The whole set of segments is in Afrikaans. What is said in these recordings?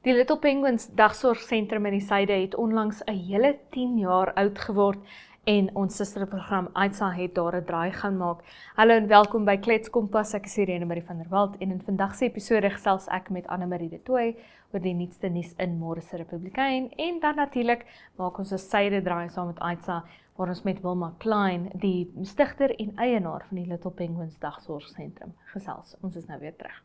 Die Little Penguins dagsorgsentrum in die Suide het onlangs 'n hele 10 jaar oud geword en ons susterprogram Aitsa het daar 'n draai gaan maak. Hallo en welkom by Klets Kompas. Ek is Irene Marie van der Walt en in vandag se episode gesels ek met Anne-Marie de Tooy oor die nuutste nuus in Môre se Republikein en dan natuurlik maak ons 'n Suide draai saam met Aitsa waar ons met Wilma Klein, die stigter en eienaar van die Little Penguins dagsorgsentrum gesels. Ons is nou weer terug.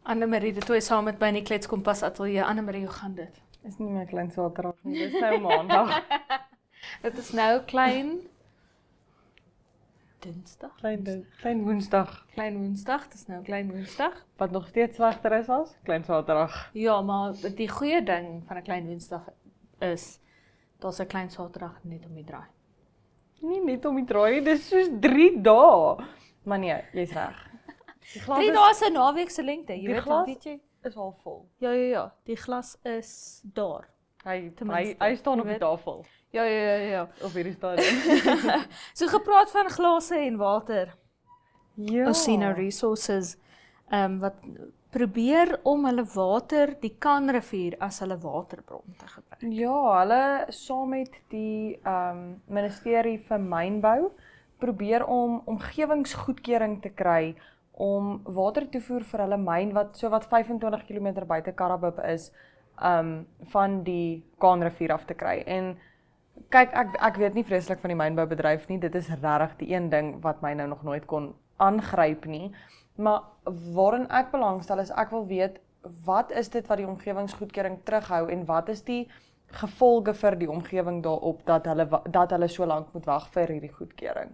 Anne-Marie de Tooy saam met my in die Klets Kompas ateljee. Anne-Marie, hoe gaan dit? Is nie my klein Saterdag nie, dis nou maandag. Dit is nou klein Dinsdag? Klein Woensdag, Klein Woensdag, dit is nou klein Woensdag. wat nog steeds slegter is as klein Saterdag. Ja, maar die goeie ding van 'n klein Woensdag is, daar's 'n klein Saterdag net om die draai. Nie net om die draai, dis soos 3 dae. Maar nee, jy's reg. Die glas 3 dae se naweek se lengte, jy die weet, glas weet jy? is al vol. Ja, die glas is daar. Hy Tenminste, staan op jy die weet. tafel. Ja. Op hierdie stadium. So gepraat van glase en water. Ja. Osino Resources, wat probeer om hulle water, die Kanrivier, as hulle waterbron te gebruik. Ja, hulle saam met die ministerie vir mynbou probeer om omgewingsgoedkeuring te kry om water toevoer vir hulle myn wat so wat 25 km buite Karabib is, van die Kaanrivier af te kry. En kyk, ek weet nie vreeslik van die mynboubedryf nie, dit is regtig die een ding wat my nou nog nooit kon aangryp nie, maar waarin ek belangstel is, ek wil weet, wat is dit wat die omgewingsgoedkeuring terughou en wat is die gevolge vir die omgewing daarop dat hulle so lank moet wag vir hierdie goedkeuring.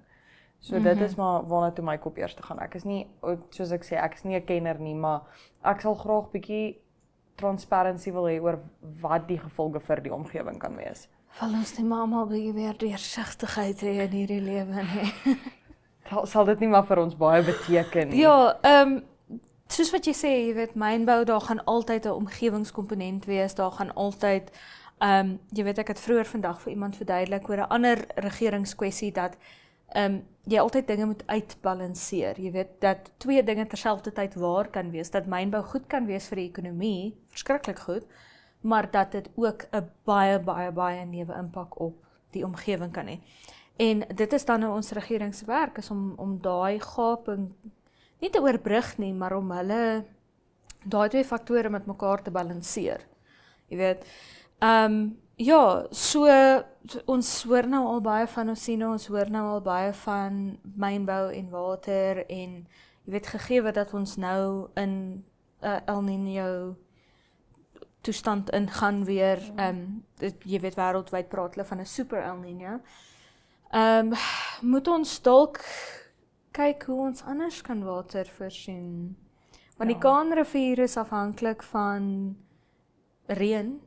So dit is maar waarna toe my kop eers te gaan. Ek is nie, soos ek sê, ek is nie 'n kenner nie, maar ek sal graag bietjie transparency wil hê oor wat die gevolge vir die omgewing kan wees. Val ons nie maar almal bietjie meer deursigtigheid hê in hierdie lewe nie. Sal dit nie maar vir ons baie beteken nie? Ja, soos wat jy sê, jy weet, mynbou, daar gaan altyd 'n omgewingskomponent wees, daar gaan altyd, jy weet, ek het vroeër vandag vir iemand verduidelik oor 'n ander regeringskwessie dat jy altyd dinge moet uitbalanseer. Jy weet, dat 2 dinge terselfdertyd waar kan wees, dat mynbou goed kan wees vir die ekonomie, verskriklik goed, maar dat dit ook 'n baie neuwe impak op die omgewing kan hê. En dit is dan nou ons regering se werk, is om daai gaping nie te oorbrug nie, maar om hulle daai 2 faktore met mekaar te balanseer. Jy weet, ja, so ons hoor nou al baie van Osino, ons hoor nou al baie van mynbou en water en jy weet, gegee dat ons nou in El Niño toestand ingaan weer, jy weet, wêreldwyd praat hulle van 'n super El Niño. Moet ons dalk kyk hoe ons anders kan water voorsien. Want die Kaanrivier is afhanklik van reën.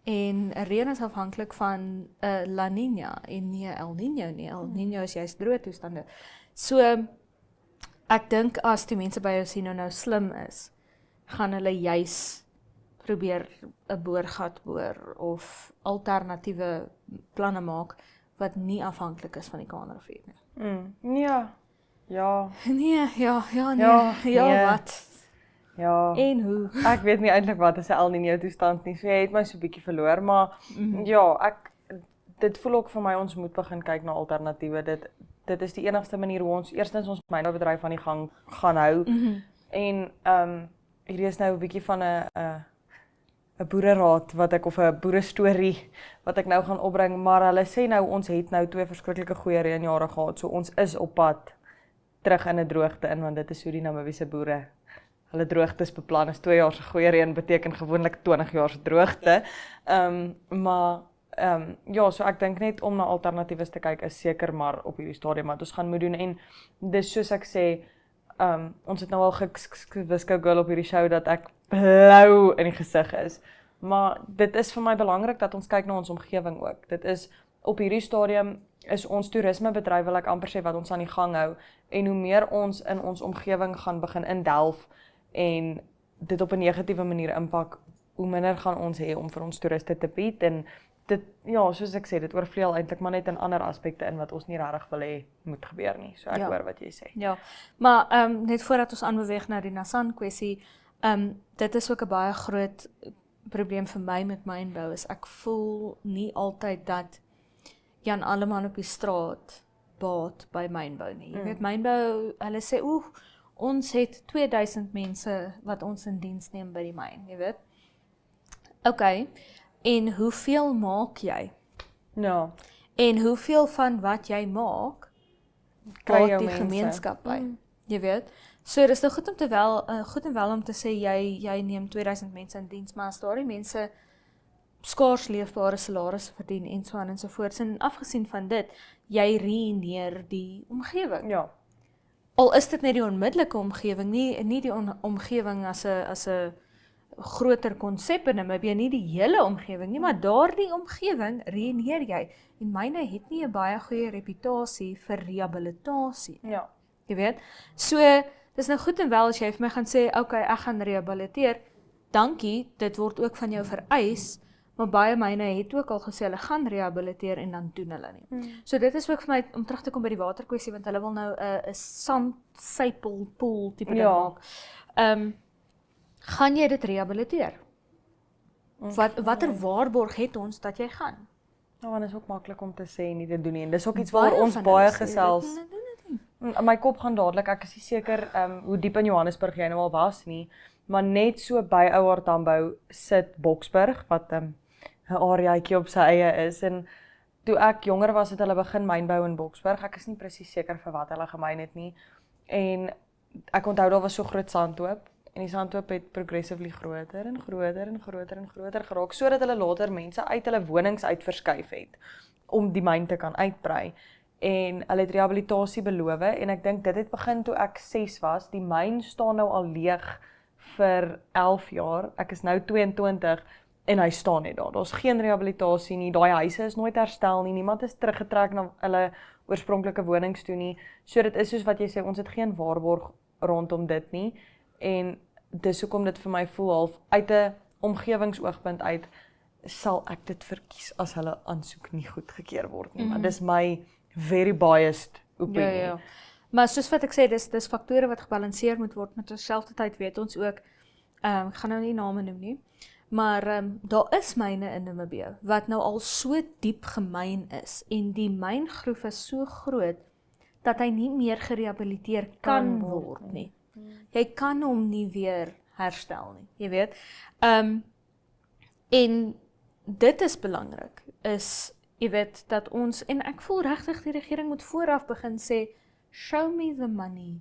En reën is afhanklik van La Niña en nie El Niño nie. El Niño is juist droë toestande. So ek dink as die mense by Osino nou slim is, gaan hulle juis probeer 'n boorgat boor of alternatiewe planne maak wat nie afhanklik is van die Kaanrivier nie. Ja. Nee, wat? Ja. En hoe? Ek weet nie eintlik wat is 'n El Niño toestand nie. So jy het my so 'n bietjie verloor, maar ja, dit voel ook vir my ons moet begin kyk na alternatiewe. Dit is die enigste manier hoe ons eerstens ons mynboubedryf aan die gang gaan hou. En hierdie is nou 'n bietjie van 'n boereraad wat ek of 'n boerestorie wat ek nou gaan opbring, maar hulle sê nou ons het nou 2 verskriklike goeie reënjare gehad, so ons is op pad terug in 'n droogte in, want dit is hoe die Namibiese boere hulle droogtes beplan. Is 2 jaar se goeie reën beteken gewoonlik 20 jaar se droogte. Ja, so ek dink net om na alternatiewes te kyk is seker maar op hierdie stadium wat ons gaan moet doen, en dis soos ek sê, ons het nou al gewiskou girl op hierdie show dat ek blou in die gesig is, maar dit is vir my belangrik dat ons kyk na ons omgewing ook. Dit is op hierdie stadium is ons toerismebedryf, wil ek amper sê, wat ons aan die gang hou, en hoe meer ons in ons omgewing gaan begin indelf en dit op 'n negatiewe manier impak, hoe minder gaan ons hê om vir ons toeriste te bied, en dit, ja, soos ek sê, dit oorvleuel eintlik maar net in ander aspekte in wat ons nie regtig wil hê moet gebeur nie. So ek hoor wat jy sê. Ja, maar net voordat ons aanbeweeg na die Nasan kwessie, dit is ook 'n baie groot probleem vir my met mynbou, is ek voel nie altyd dat Jan Alleman op die straat baat by mynbou nie. Jy weet, mynbou, hulle sê, ons het 2000 mense wat ons in diens neem by die myn, jy weet. Okay, en hoeveel maak jy? Ja. En hoeveel van wat jy maak, Kry baat jou die mense. gemeenskap by? Jy weet? So dis nou goed en wel om te sê jy neem 2000 mense in diens, maar as daardie mense skaars leefbare salarisse verdien en so aan en so voort. En afgesien van dit, jy ruïneer die omgewing. Ja. Al is dit net die onmiddellike omgewing, nie die omgewing as 'n groter konsep in Namibië, nie die hele omgewing nie, maar daardie omgewing ruïneer jy. En myne het nie 'n baie goeie reputasie vir rehabilitasie. Ja. Jy weet? So, dis nou goed en wel as jy vir my gaan sê, okay, ek gaan rehabiliteer. Dankie, dit word ook van jou vereis, maar baie myne het ook al gesê hulle gaan rehabiliteer en dan doen hulle nie. So dit is ook vir my om terug te kom by die waterkwessie, want hulle wil nou 'n sandsypelpoel tipe ding maak. Gaan jy dit rehabiliteer? Watter waarborg het ons dat jy gaan? Nou, en is ook maklik om te sê nie te doen nie. En dis ook iets Baie waar ons van baie hulle sê, gesels. "Doen dit nie." In my kop gaan dadelik, ek is nie seker hoe diep in Johannesburg jy nou al was nie, maar net so by Ouer Tambo sit Boksburg, wat 'n areaatjie op sy eie is, en toe ek jonger was het hulle begin mynbou in Boksburg. Ek is nie presies seker vir wat hulle gemyn het nie, en ek onthou daar was so groot sandhoop, en die sandhoop het progressively groter en groter en groter en groter geraak, sodat hulle later mense uit hulle wonings uit verskuif het, om die myn te kan uitbrei. En hulle het rehabilitasie beloof, en ek dink dit het begin toe ek 6 was. Die myn staan nou al leeg vir 11 jaar, ek is nou 22, en hy staan net daar. Daar's geen rehabilitasie nie, daai huise is nooit herstel nie, niemand is teruggetrek na hulle oorspronklike wonings toe nie. So dit is soos wat jy sê, ons het geen waarborg rondom dit nie, en dis hoekom dit vir my voel half uit 'n omgewingsoogpunt uit, sal ek dit verkies as hulle aansoek nie goedgekeur word nie, maar dis my very biased opinie. Ja. Maar soos wat ek sê, dis faktore wat gebalanseer moet word, met terselfdertyd weet ons ook, ek gaan nou nie name noem nie, maar daar is myne in Namibië, wat nou al so diep gemyn is, en die myngroef is so groot, dat hy nie meer gerehabiliteer kan word nie. Jy kan hom nie weer herstel nie, jy weet. En dit is belangrik, is, jy weet, dat ons, en ek voel regtig die regering moet vooraf begin sê, show me the money.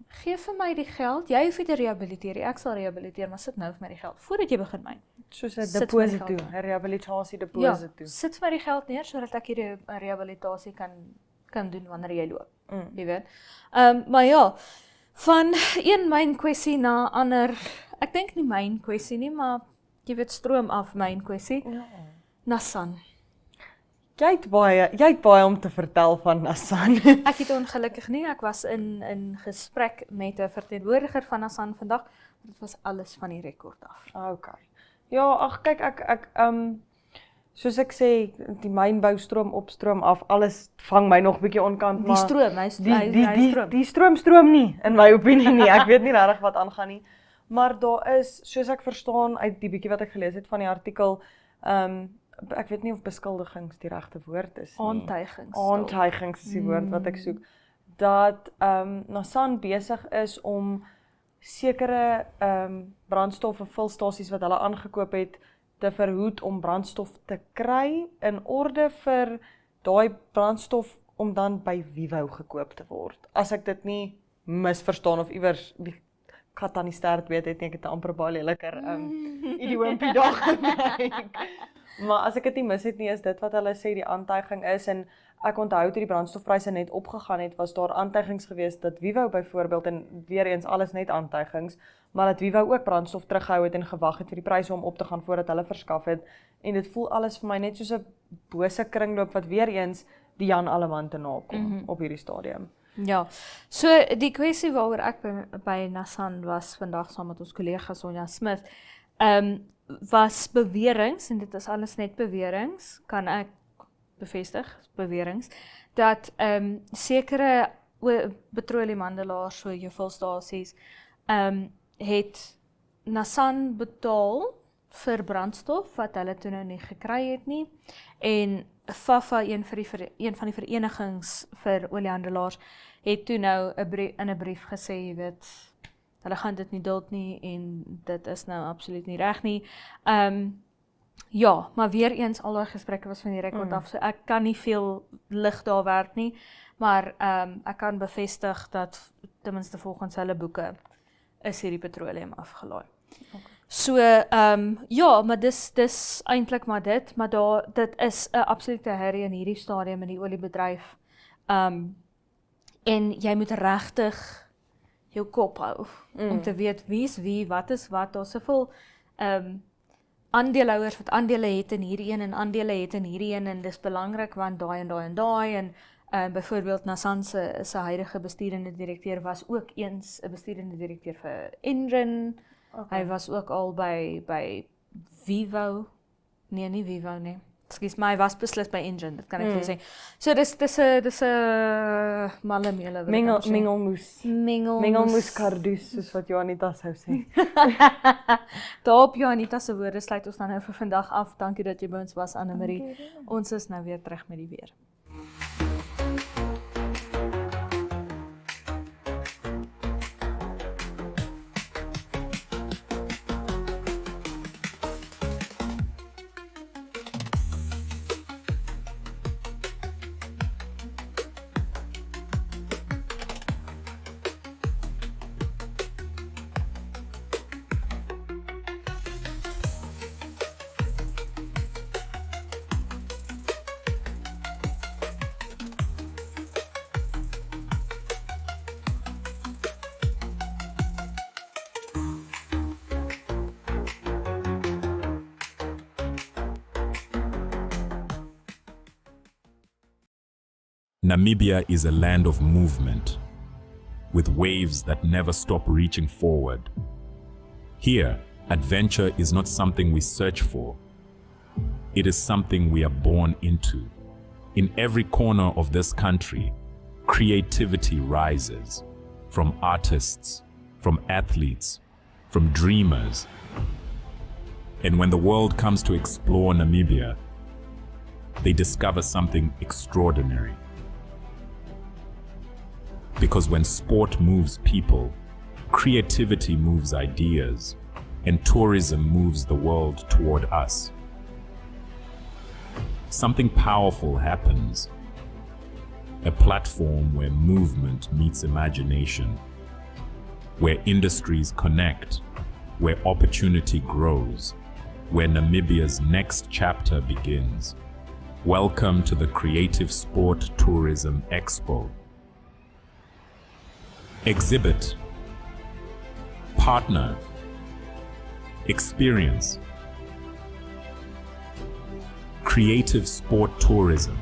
Geef vir my die geld, jy hoef nie te rehabiliteer, ek sal rehabiliteer, maar sit nou vir my die geld, voordat jy begin myn. Soos 'n Sit vir my die deposito, geld 'n rehabilitasie deposito. Sit vir my die geld neer, sodat ek hierdie rehabilitasie kan doen wanneer jy loop, jy weet. Maar ja, van een myn kwessie na ander, ek dink nie myn kwessie nie, maar jy weet, stroom af myn kwessie, Ja. Nasan. Jy het baie om te vertel van Nasan. Ek het ongelukkig nie, ek was in gesprek met 'n verteenwoordiger van Nasan vandag, dit was alles van die rekord af. Okay. Ja, ag kyk, ek soos ek sê, die mynbou stroom op, stroom af, alles vang my nog bietjie onkant, Die maar stroom, hy stroom. die stroom nie, in my opinie nie. Ek weet nie regtig wat aangaan nie. Maar daar is, soos ek verstaan uit die bietjie wat ek gelees het van die artikel, ek weet nie of beskuldigings die regte woord is nie. Aantuigings is die woord wat ek soek. Dat Nasan besig is om sekere brandstof of vulstasies wat hulle aangekoop het, te verhoed om brandstof te kry, in orde vir daai brandstof om dan by Vivo gekoop te word. As ek dit nie misverstaan of iewers die kat aan die stert weet het, ek het 'n amper baie leliker idioompie daar gebruik. Maar as ek dit nie mis het nie, is dit wat hulle sê die aantuiging is, en ek onthou toe die brandstofpryse net opgegaan het, was daar aantuigings geweest dat Vivo byvoorbeeld, en weer eens alles net aantuigings, maar dat Vivo ook brandstof teruggehou het en gewag het vir die pryse om op te gaan voordat hulle verskaf het, en dit voel alles vir my net soos 'n bose kringloop wat weer eens die Jan Alleman te nakom op hierdie stadium. Ja, so die kwessie waaroor ek by Nissan was vandag saam met ons kollega Sonja Smith, was beweringe, en dit is alles net beweringe, kan ek bevestig, beweringe, dat sekere petroleumhandelaars, so jou vulstasies, het Nissan betaal vir brandstof wat hulle toe nou nie gekry het nie, en FAFA, een van die verenigings vir oliehandelaars, het toe nou in 'n brief gesê, jy weet, hulle gaan dit nie duld nie, en dit is nou absoluut nie reg nie. Ja, maar weer eens, al die gesprekke was van die rekord af, so ek kan nie veel lig daar werk nie, maar ek kan bevestig dat, ten minste volgens hulle boeke, is hierdie petroleum afgelaai. Okay. So, ja, maar dis eintlik maar dit is 'n absolute herrie in hierdie stadium in die oliebedryf. En jy moet regtig jou kop hou om te weet wie is wie, wat is wat. Daar's soveel aandeelhouers wat aandele het in hierdie een en aandele het in hierdie een, en dis belangrik want daai en daai en daai, en byvoorbeeld Nissan se huidige bestuurende direkteur was ook eens 'n bestuurende direkteur vir Engen. Okay. Hy was ook al by Vivo. Nee, nie Vivo nie. Ekskuus, maar hy was beslis by Engen, dit kan ek vir sê. So dis 'n malemele mengelmoes kardoes, soos wat Janita sou sê. Daarop Janita se woorde sluit ons dan nou vir vandag af. Dankie dat jy by ons was, Anne-Marie. Ons is nou weer terug met die weer. Namibia is a land of movement, with waves that never stop reaching forward. Here, adventure is not something we search for. It is something we are born into. In every corner of this country, creativity rises, from artists, from athletes, from dreamers. And when the world comes to explore Namibia, they discover something extraordinary. Because when sport moves people, creativity moves ideas, and tourism moves the world toward us. Something powerful happens. A platform where movement meets imagination, where industries connect, where opportunity grows, where Namibia's next chapter begins. Welcome to the Creative Sport Tourism Expo. Exhibit, partner, experience. Creative Sport Tourism.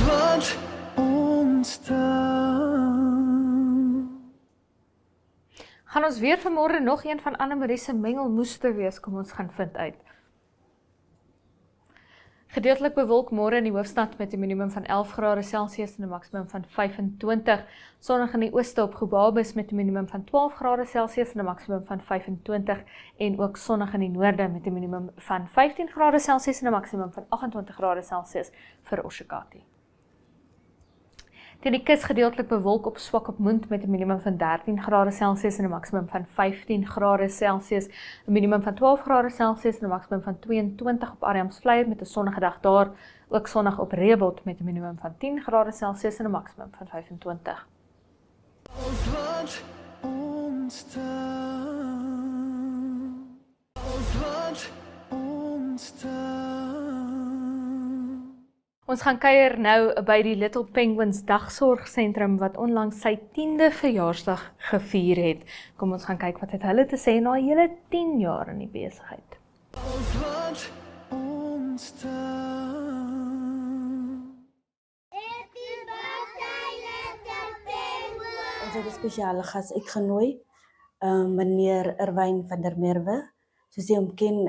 Wat ontstaan. Gaan ons weer vanmôre nog een van Anne-Marie se mengelmoes te wees, kom ons gaan vind uit. Gedeeltelik bewolk môre in die hoofstad met 'n minimum van 11 grade Celsius en 'n maksimum van 25. Sonnig in die ooste op Gobabis met 'n minimum van 12 grade Celsius en 'n maksimum van 25 en ook sonnig in die noorde met 'n minimum van 15 grade Celsius en 'n maksimum van 28 grade Celsius vir Oshakati. Teen die kus gedeeltelik bewolk op swak op Moond met 'n minimum van 13 grade Celsius en 'n maksimum van 15 grade Celsius, 'n minimum van 12 grade Celsius en 'n maksimum van 22 op Arnhem-Vlei met 'n sonnige dag daar, ook sonnig op Reebot met 'n minimum van 10 grade Celsius en 'n maksimum van 25. Alles wat ontstaan. Alles wat ontstaan. Ons gaan kuier nou by die Little Penguins dagsorgsentrum wat onlangs sy 10de verjaarsdag gevier het. Kom ons gaan kyk wat het hulle te sê na hele 10 jaar in die besigheid. Alles wat ontstaan. Ons het 'n spesiale gas uitgenooi, meneer Irwyn van der Merwe, soos jy hom ken,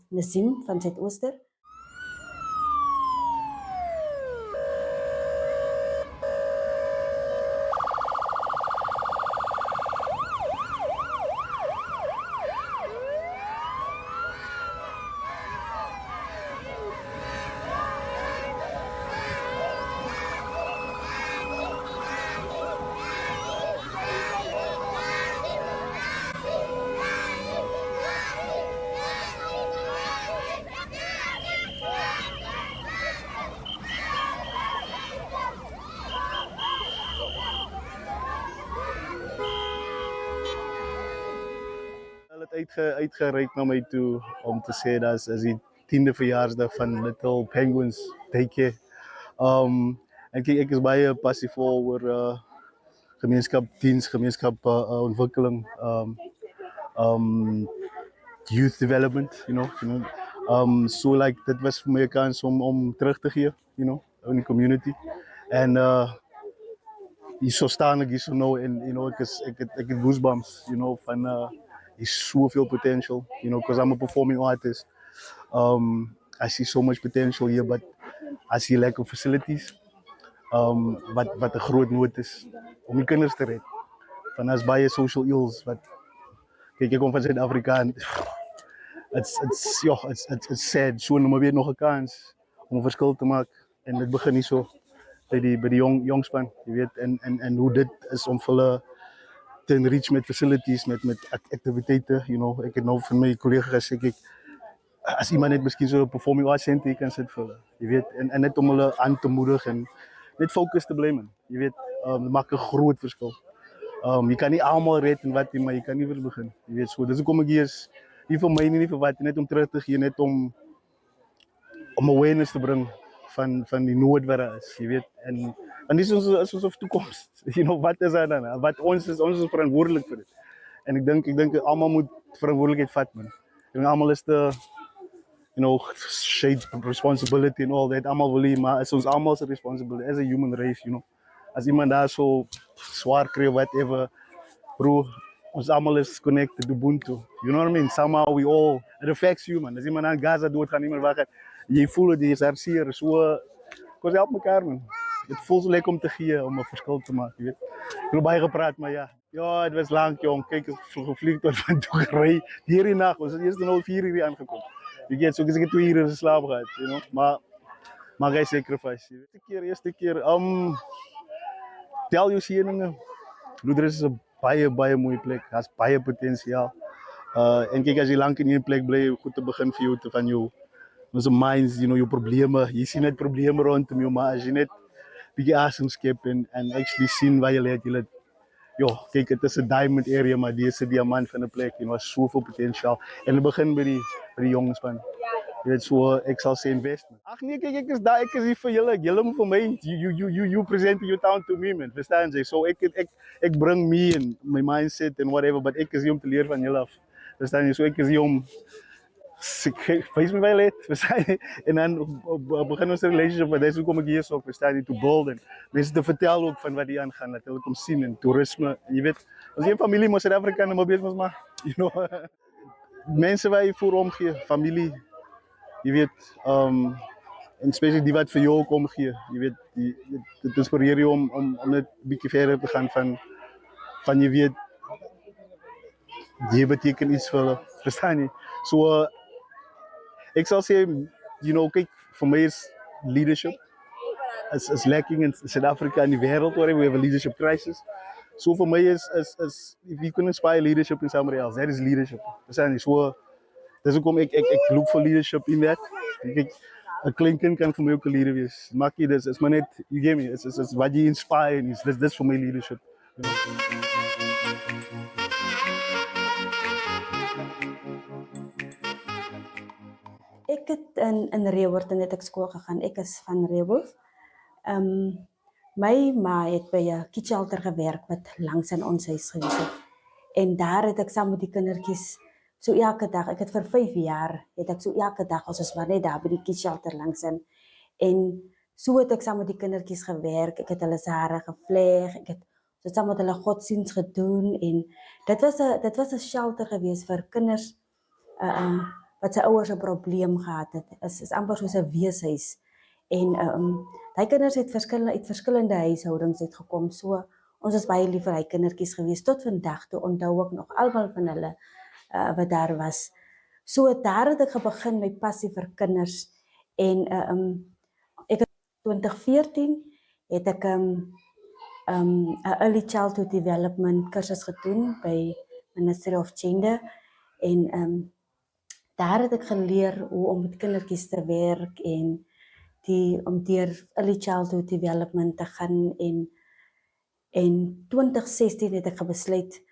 Nasim van Suidooster. Hulle het uitgereik na my toe om te sê dat is die 10de verjaarsdag van Little Penguins Daycare. En kyk, ek is baie passievol oor gemeenskapsdiens, gemeenskapontwikkeling, youth development, you know. So like dit was vir my 'n kans om terug te gee, you know, in die community. En hier so staan ek hier so nou en you know ek het goosebumps, you know, van is zoveel potential, you know, because I'm a performing artist. I see so much potential here, but I see lack of facilities. Wat 'n groot nood is om die kinders te red. Van as baie social ills wat kyk ek kom van Suid-Afrika en it's sad. So nou maar weer nog 'n kans om 'n verskil te maak en dit begin hier so by die jong span, jy weet, en hoe dit is om vir hulle te enrich met facilities, met activiteite, you know. Ek het nou van my collega gesê, kyk, as iemand net miskien so 'n performing arts center kan sit vir hulle, jy weet, en net om hulle aan te moedig en net fokus te bly, man, jy weet, dit maak 'n groot verskil. Jy kan nie almal red en wat nie, maar jy kan iewers begin, jy weet, so, dis hoekom ek hier is, nie vir my nie vir wat, net om terug te gee, net om awareness te bring van die nood wat daar is, jy weet, en dis is ons toekoms, you know, wat is daar dan, wat ons is verantwoordelik vir dit, en ek dink almal moet verantwoordelikheid vat, man, en almal is te, you know, shade responsibility and all that, almal wil nie, maar is ons almal se responsibility as a human race, you know, as iemand daar so swaar kry, whatever, bro, ons almal is connected to Ubuntu, you know what I mean, somehow we all, it affects you, man, as iemand aan Gaza dood gaan, iemand waar jy voel dit is hartseer, so, ons help mekaar, man. Het voelt zo lekker om te gee, om 'n verskil te maak, jy weet. Ek het baie gepraat, maar ja. Ja, dit was lank, jong. Kyk, ek het gevlieg tot van toe gery. Hierdie nag, ons het eers nou 4 uur aangekom. Jy weet, so ek het 2 ure geslaap gehad, you know. Maar hy sacrifice. Eerste keer, tel jou seëninge. Lourdes is 'n baie mooi plek. Daar's baie potensiaal. En kyk, as jy lank in 'n plek bly, goed te begin vir jou van jou onze minds, you know, jou probleme. Jy sien net probleme rondom jou, maar as jy net bietjie asem skep en actually sien waar jy het, ja, kyk, het is 'n diamond area, maar dis 'n diamant van 'n plek, en was soveel potensiaal. En dit begin by die jongens van. Jy weet, so ek sal sê investment. Ag nee, kyk, ek is hier vir julle. Julle moet vir my, you present your town to me, man. Verstaan jy? So ek bring me en my mindset and whatever, but ek is hier om te leer van julle af. Verstaan jy? So ek is hier om wees my let, verstaan jy? En dan begin ons 'n relationship, maar dis hoekom ek hier is, verstaan jy, to build en mense te vertel ook van wat die aangaan, dat hulle kom sien en toerisme, jy weet, ons is 'n familie, maar Suid-Afrika en Namibië is maar, you know, mense wat jy voor omgee, familie, jy weet, en spesifiek die wat vir jou ook omgee, jy weet, dit inspireer jou om net 'n bietjie verder te gaan van jy weet, jy beteken iets vir hulle, verstaan jy? So, ek sal sê, you know, kyk, vir my is leadership, is lacking in South Africa and die wêreld hoor. We have a leadership crisis. So vir my is if you can inspire leadership in somebody else, that is leadership. Verstaan jy? So dis hoekom ek look for leadership in that. Ek 'n klein kind kan vir my ook 'n leader wees. Maak jy dis is maar net you get me. It's wat jy inspire en dis vir my leadership. You know? Ek het in Reeuwert het ek skool gegaan. Ek is van Reeuwert. My ma het by 'n kidshelter gewerk wat langs in ons huis gewees het. En daar het ek saam met die kindertjies so elke dag, ek het vir 5 jaar, het ek so elke dag, ons was maar net daar by die kidshelter langs in. En so het ek saam met die kindertjies gewerk. Ek het hulle se hare gevleg. Ek het saam met hulle godsdiens gedoen en dit was 'n shelter gewees vir kinders wat sy ouers 'n probleem gehad het. Is amper soos 'n weeshuis. En daai kinders het uit verskillende huishoudings uitgekom. So ons is baie lief vir hy kindertjies gewees tot vandag toe onthou ek nog almal van hulle wat daar was. So daar het ek begin my passie vir kinders en ek het 2014 het ek 'n early childhood development kursus gedoen by Ministry of Gender en daar het ek geleer hoe om met kindertjies te werk en om deur early childhood development te gaan en 2016 het ek besluit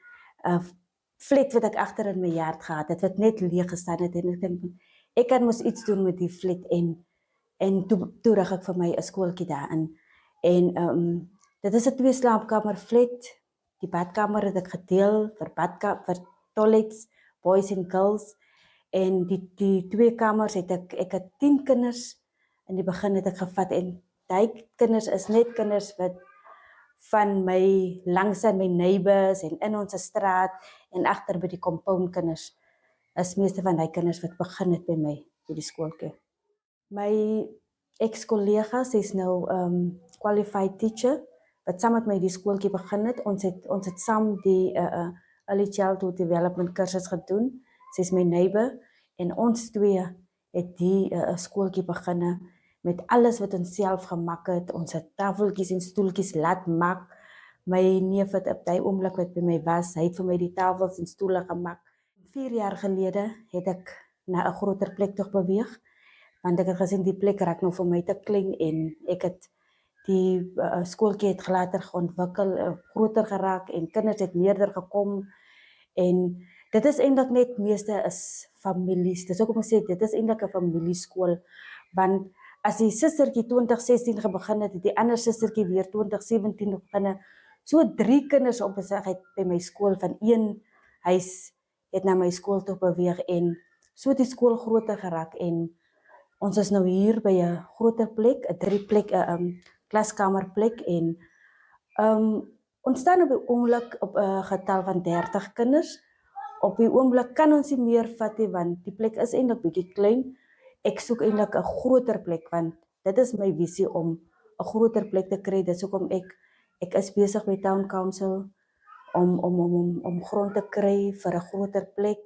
flat wat ek agter in my hart gehad het wat net leeg gestaan het en ek dink ek kan mos iets doen met die flat en toe rig ek vir my 'n skooltjie daarin en dit is 'n 2 slaapkamer flat. Die badkamer het ek gedeel vir toilets, boys en girls en die 2 kamers het ek het 10 kinders in die begin het ek gevat en daai kinders is net kinders wat van my langs aan my neighbors en in ons straat en agter by die compound kinders is meeste van daai kinders wat begin het by my by die skooltjie. My ex-kollega, sy is nou qualified teacher wat saam met my die skooltjie begin het. Ons het saam die early childhood development kursus gedoen. Sy is my neighbor en ons twee het die skooltjie beginne met alles wat ons self gemaak het. Ons het tafeltjies en stoeltjies laat maak. My neef het op daai oomblik wat by my was, hy het vir my die tafels en stoele gemaak. 4 jaar gelede het ek na 'n groter plek toe beweeg, want ek het gesien die plek raak nou vir my te klein en ek het die skooltjie het later ontwikkel, groter geraak en kinders het meerder gekom en dit is eintlik net meeste is families. Dis ook om sê dit is eintlik 'n familieskool want as die sustertjie 2016 begin het, die ander sustertjie weer 2017 begin. So 3 kinders op besigheid by my skool van 1 huis het na my skool toe beweeg en so het die skool groter geraak en ons is nou hier by 'n groter plek, 'n 3 plek, 'n klaskamerplek en ons staan op die oomblik op 'n getal van 30 kinders. Op die oomblik kan ons nie meer vat nie want die plek is eintlik bietjie klein. Ek soek eintlik 'n groter plek want dit is my visie om 'n groter plek te kry. Dis hoekom ek is besig met Town Council om grond te kry vir 'n groter plek.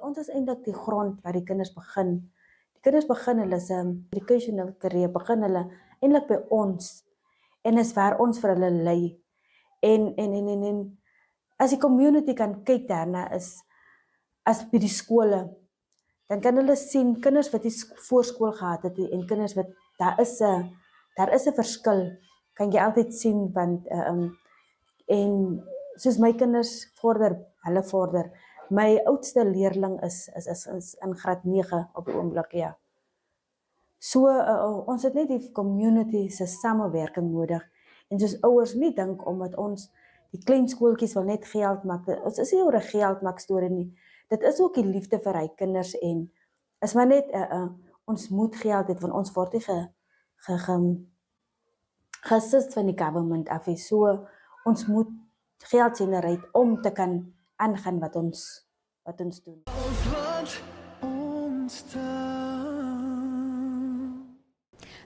Ons is eintlik die grond waar die kinders begin. Die kinders begin hulle se educational career begin hulle eintlik by ons en is waar ons vir hulle lei. En as die community kan kyk daarna is as by die skole dan kan hulle sien kinders wat die voorskool gehad het en kinders wat daar is 'n verskil kan jy altyd sien want en soos my kinders hulle vorder. My oudste leerling is in graad 9 op die oomblik, ja. So ons het net die community se samewerking nodig en soos ouers nie dink omdat ons die klein skooltjies wil net geld maak. Ons is nie oor 'n geld maak storie nie. Dit is ook die liefde vir hy kinders en is maar net ons moet geld hê want ons word nie geassist van die government af. So ons moet geld generate om te kan aangaan wat ons doen. Auf wat uns da.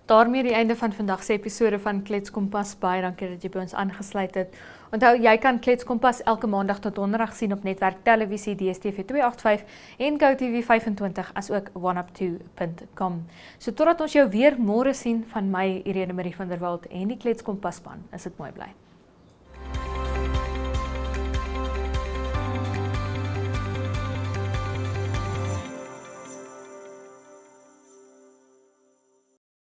daarmee die einde van vandag se episode van Klets Kompas. Baie dankie dat jy by ons aangesluit het. Onthou, jy kan Klets Kompas elke maandag tot donderdag sien op Netwerk Televisie DStv 285 en GoTV 25 as ook oneup2.com. So totdat ons jou weer môre sien, van my Irene Marie van der Walt en die Klets Kompas span, is dit mooi bly.